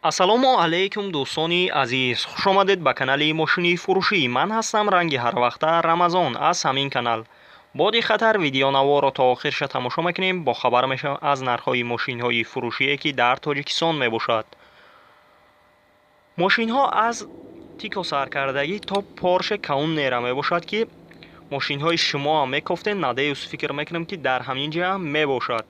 ассалому алайкум дӯстони азиз, хуш омадед ба канали мошини фурӯшӣ. Ман ҳастам ранги ҳарвақта Рамазон аз ҳамин канал. боди хатар видеонаворро то охирша тамошо мекунем. бо хабар мешавам аз нархҳои мошинҳои фурӯшие ки дар тоҷикистон мебошад. мошинҳо аз тико саркардагӣ то порше кауннера мебошад ки мошинҳои шумоам мекофтед. надеюс фикр мекунам ки дар ҳамин ҷоя мебошад.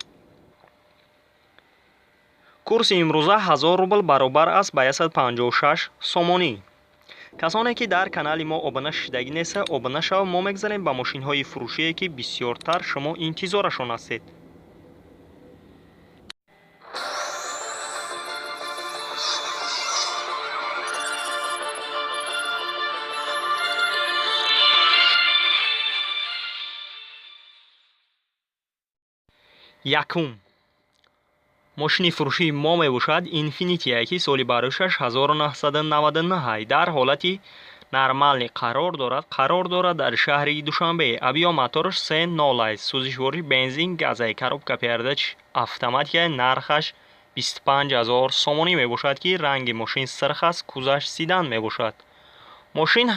курси имрӯза 1000 рубл баробар аст ба 156 сомонӣ. касоне ки дар канали мо обуна шудагӣ неста, обуна шав. мо мегзарем ба мошинҳои фурӯшие ки бисёртар шумо интизорашон ҳастед. якум мошини фурӯшии мо мебошад Infiniti ки соли барӯшаш 1999 дар ҳолати нормалӣ қарор дорад дар шаҳри Душанбе. авио мотораш 3.0 сӯзишворӣ бензин газай, коробка передач автоматикай. нархаш 25000 сомонӣ мебошад ки ранги мошин сирх аст, кузаш седан мебошад. мошин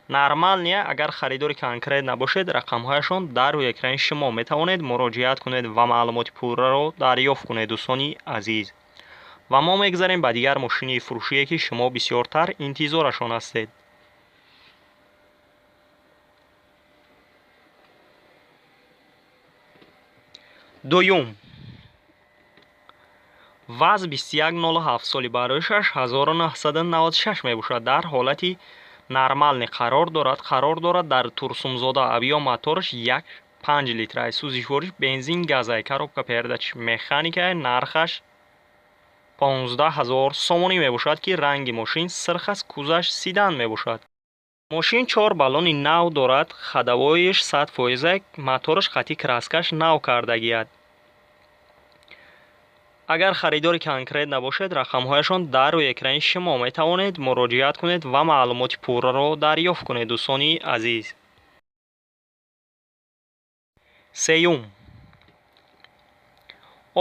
нормалния. агар харидори конкрет набошед, рақамҳояшон дар рӯи экрани шумо метавонед муроҷиат кунед ва маълумоти пурраро дарёфт кунед. дӯстони азиз, ва мо мегзарем ба дигар мошини фурӯшие ки шумо бисёртар интизорашон ҳастед. дуюм ВАЗ 2107 соли барӯшаш 1996 мебошад. дар ҳолати нормални қарор дорад дар турсумзода. авио мотораш 1.5 литрай, сӯзишвориш бензин газай, коробка передач механикай. нархаш 15000 сомонӣ мебошад ки ранги мошин сирх аст, кузаш седан мебошад. мошин 4 баллони нав дорад. ходовоиш 100%. мотораш хати краскаш нав кардагиад. агар харидори конкрет набошед, рақамҳояшон дар рӯи экрани шумо метавонед муроҷиат кунед ва маълумоти пурраро дарёфт кунед. дӯстони азиз, сеюм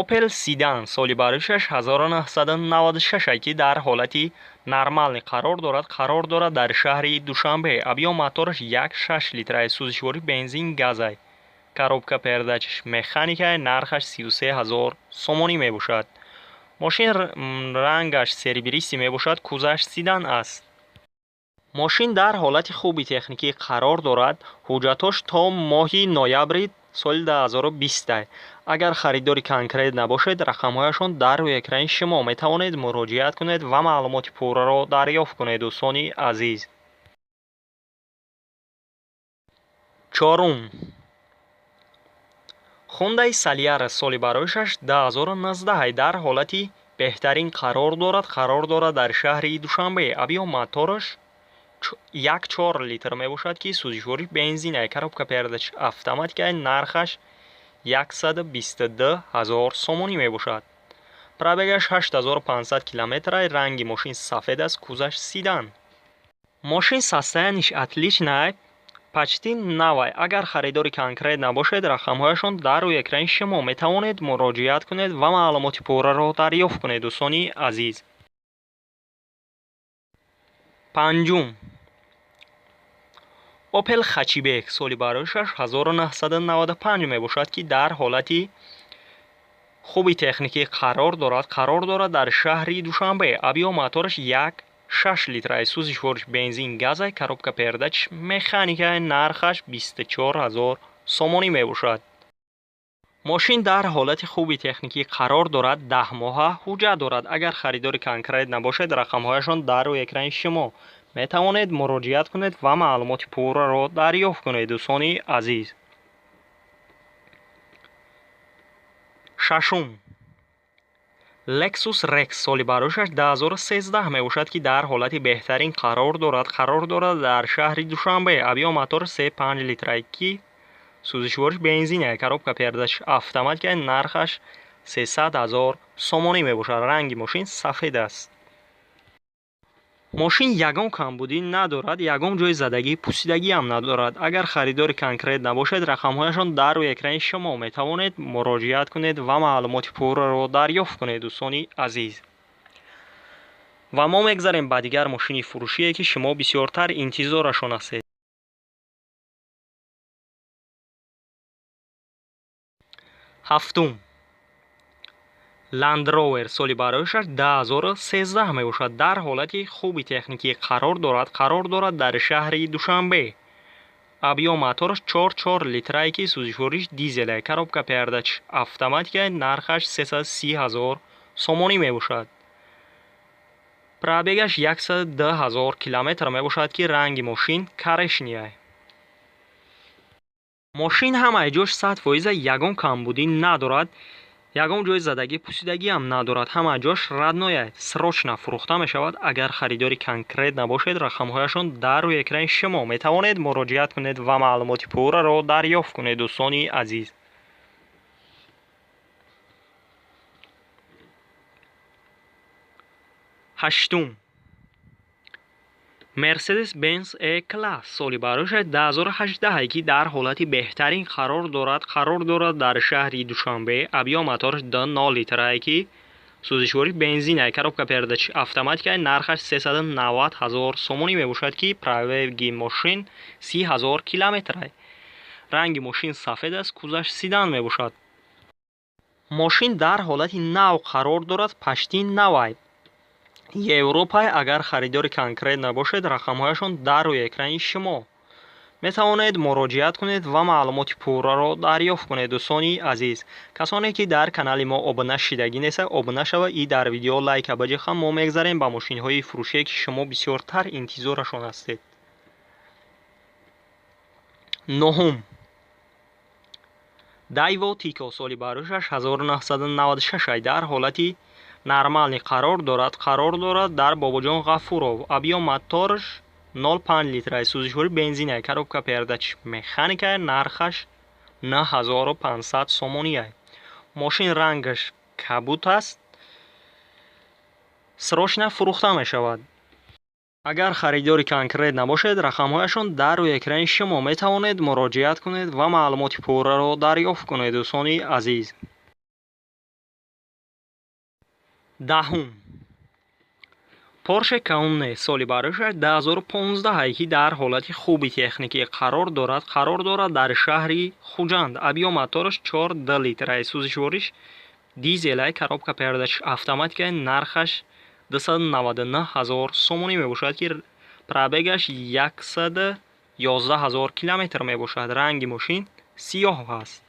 Opel Sedan соли барӯшаш 1996 ки дар ҳолати нормалӣ қарор дорад дар шаҳри Душанбе. авио мотораш 1.6 литрай, сӯзишворӣ бензин газай, коробка передачаш механикай. нархаш 33000 сомонӣ мебошад. мошин рангаш серебристӣ мебошад, кузаш седан аст. мошин дар ҳолати хуби техникӣ қарор дорад. ҳуҷҷатош то моҳи ноябри соли 2020. агар харидори конкрет набошед, рақамҳояшон дар рӯи экрани шумо метавонед муроҷиат кунед ва маълумоти пурраро дарёфт кунед. дӯстони азиз, чорум Hyundai Saliera соли барӯшаш 2019 дар ҳолати беҳтарин қарор дорад дар шаҳри Душанбе. авио мотораш 1.4 литр мебошад ки сӯзишвориш бензинай, коробка передач автоматикай. нархаш 122000 сомонӣ мебошад. пробегаш 8500 километрай. ранги мошин сафед аст, кузаш седан. мошин состояниш отличнай, почти навай. агар харидори конкрет набошед, рақамҳояшон дар рӯи экрани шумо метавонед муроҷиат кунед ва маълумоти пурраро дарёфт кунед. дӯстони азиз, панҷум Opel Hatchback соли барӯшаш 1995 мебошад ки дар ҳолати хуби техникӣ қарор дорад дар шаҳри Душанбе. авио мотораш 1.6 литрай, сӯзишвориш бензин газай, коробка передач механикай. нархаш 24000 сомонӣ мебошад. мошин дар ҳолати хуби техникӣ қарор дорад. 10 моҳа ҳуҷҷат дорад. агар харидори конкрет набошед, рақамҳояшон дар рӯи экрани шумо метавонед муроҷиат кунед ва маълумоти пурраро дарёфт кунед. дӯстони азиз, шашум Lexus Rex соли барӯшаш 2013 мебошад ки дар ҳолати беҳтарин қарор дорад дар шаҳри Душанбе. авио мотораш 3.5 литрай ки сӯзишвориш бензинай, коробка передач автоматикай. нархаш 300000 сомонӣ мебошад. ранги мошин сафед аст. мошин ягон камбудӣ надорад, ягон ҷои задагӣ, пусидагиам надорад. агар харидори конкрет набошед, рақамҳояшон дар рӯи экрани шумо метавонед муроҷиат кунед ва маълумоти пурраро дарёфт кунед. дӯстони азиз, ва мо мегзарем ба дигар мошини фурӯшие ки шумо бисёртар интизорашон ҳастед. ҳафтум Land Rover соли барояшаш 2013 мебошад. дар ҳолати хуби техникӣ қарор дорад дар шаҳри Душанбе. объём мотораш 4 литрае ки сӯзишвориш дизеле. коробка передач автоматикае. нархаш 330 000 сомонӣ мебошад. пробегаш 110 000 километр мебошад ки ранги мошин коричневае. мошин ҳамаи ҷош 100% ягон камбудӣ надорад. ягон ҷои задагӣ пусидагиам надорад. ҳамаи ҷош родное. срочно фурӯхта мешавад. агар харидори конкрет набошед, рақамҳояшон дар рӯи экрани шумо. метавонед муроҷиат кунед ва маълумоти пурраро дарёфт кунед. дӯстони азиз, ҳаштум Mercedes-Benz E-Class соли барояшаш 2018 ки дар ҳолати беҳтарин қарор дорад дар шаҳри Душанбе. объём мотораш 2 литрае ки сӯзишвори бензинае. коробка передачи автоматикае. нархаш 390 000 сомонӣ мебошад ки пробеги мошин 30 000 километрае. ранги мошин сафед аст. кузаш седан мебошад. мошин дар ҳолати нав қарор дорад. пашти навай. европае. агар харидори конкрет набошед, рақамҳояшон дар рӯи экрани шумо. метавонед муроҷиат кунед ва маълумоти пурраро дарёфт кунед. дӯстони азиз, касоне ки дар канали мо обуна шидагӣ нестед, обуна шава и дар видео лайка баҷиха. мо мегзарем ба мошинҳои фурӯшие ки шумо бисёртар интизорашон ҳастед. нӯҳум Daewoo Tico соли барояшаш 1996 дар ҳолати нормалӣ қарор дорад дар Бобоҷон Ғафуров. объём мотораш 0.5 литрае. сӯзишвори бензинае. коробка передачи механикае. нархаш 9500 сомонияе. мошин рангаш кабут аст. срочно фурӯхта мешавад. агар харидори конкрет набошед, рақамҳояшон дар рӯи экрани шумо. метавонед муроҷиат кунед ва маълумоти пурраро дарёфт кунед. дӯстони азиз, даҳум Porsche Cayenne соли барояшаш 2015 ки дар ҳолати хуби техникӣ қарор дорад дар шаҳри Хуҷанд. объём мотораш 4 литрае. сӯзишвориш дизелае. коробка передачи автоматикае. нархаш 299 000 сомонӣ мебошад ки пробегаш 111 000 километр мебошад. ранги мошин сиёҳ аст.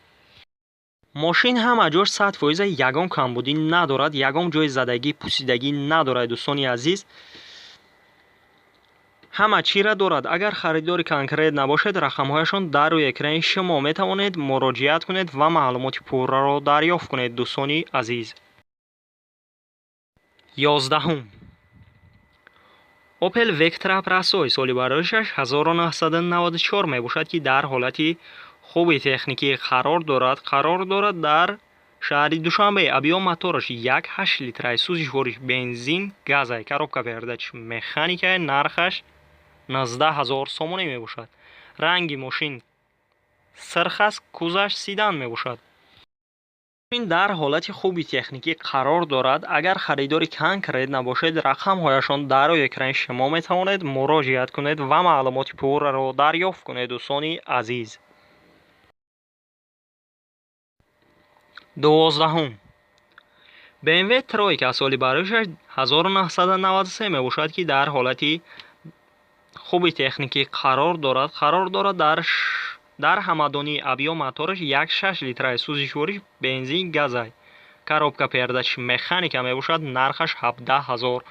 мошин ҳама ҷош 100% ягон камбудӣ надорад. ягон ҷои задагӣ пусидагӣ надорад. дӯстони азиз, ҳама чиро дорад. агар харидори конкрет набошед, рақамҳояшон дар рӯи экрани шумо. метавонед муроҷиат кунед ва маълумоти пурраро дарёфт кунед. дӯстони азиз, ёздаҳум Opel Vectra Простой соли барояшаш 1994 мебошад ки дар ҳолати хуби техникӣ қарор дорад дар шаҳри Душанбе. объём мотораш 1.8 литрае. сӯзишвориш бензин газае. коробка передачи механикае. нархаш 19 000 сомонӣ мебошад. ранги мошин сирх аст. кузаш седан мебошад. мошин дар ҳолати хуби техникӣ қарор дорад. агар харидори конкрет набошед, рақамҳояшон дар рӯи экрани шумо. метавонед муроҷиат кунед ва маълумоти пурраро дарёфт кунед. дӯстони азиз, дувоздаҳум BMW Тройка соли барояшаш 1993 мебошад ки дар ҳолати хуби техникӣ қарор дорад дар ҳамадонӣ. объём мотораш 1.6 литрае. сӯзишвориш бензин газае. коробка передачи механика мебошад. нархаш 17 000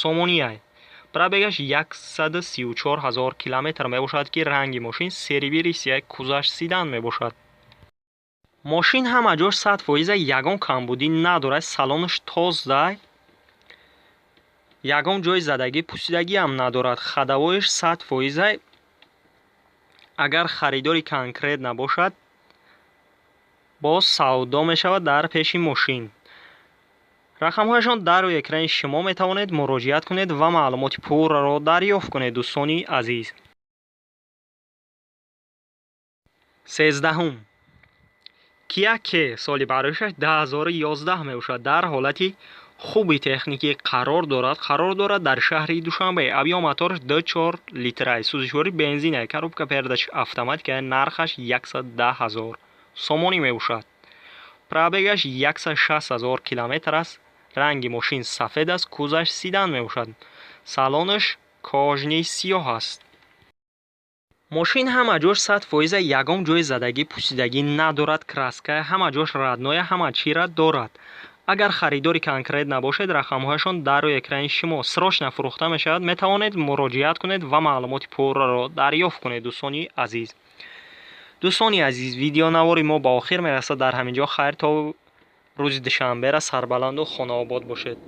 сомонияе. пробегаш 134 000 километр мебошад ки ранги мошин сервисия. кузаш седан мебошад. мошин ҳама ҷош 100% ягон камбудӣ надорад. салонаш тоза. ягон ҷои задагӣ пусидагиам надорад. ходовоиш 100%. агар харидори конкрет набошад, боз савдо мешавад дар пеши мошин. рақамҳояшон дар рӯи экрани шумо. метавонед муроҷиат кунед ва маълумоти пурраро дарёфт кунед. дӯстони азиз, сездаҳум Kia K соли барояшаш 2011 мебошад. дар ҳолати خوبی تکنیکی قرار دارد در شهر دوشنبه. авиамотораш 2.4 литраи сӯзишвори бензине. коробка передач автоматика. нархаш 110 000 сомонӣ мебошад. пробегаш 160 000 километр аст. ранги мошин сафед аст. кузаш седан мебошад. салонаш кожни сиёҳ аст. мошин ҳама ҷош 100% ягон ҷои задагӣ пусидагӣ надорад. краска ҳама ҷош радноя ҳама чира дорад. агар харидори конкрет набошед, рақамҳояшон дар рӯи экрани шумо срочно фурӯхта мешавад. метавонед муроҷиат кунед ва маълумоти пурраро дарёфт кунед. дӯстони азиз, видеонавори мо ба охир мерасад. дар ҳамин ҷо хайр то рӯзи душанбера сарбаланду хонаобод бошед.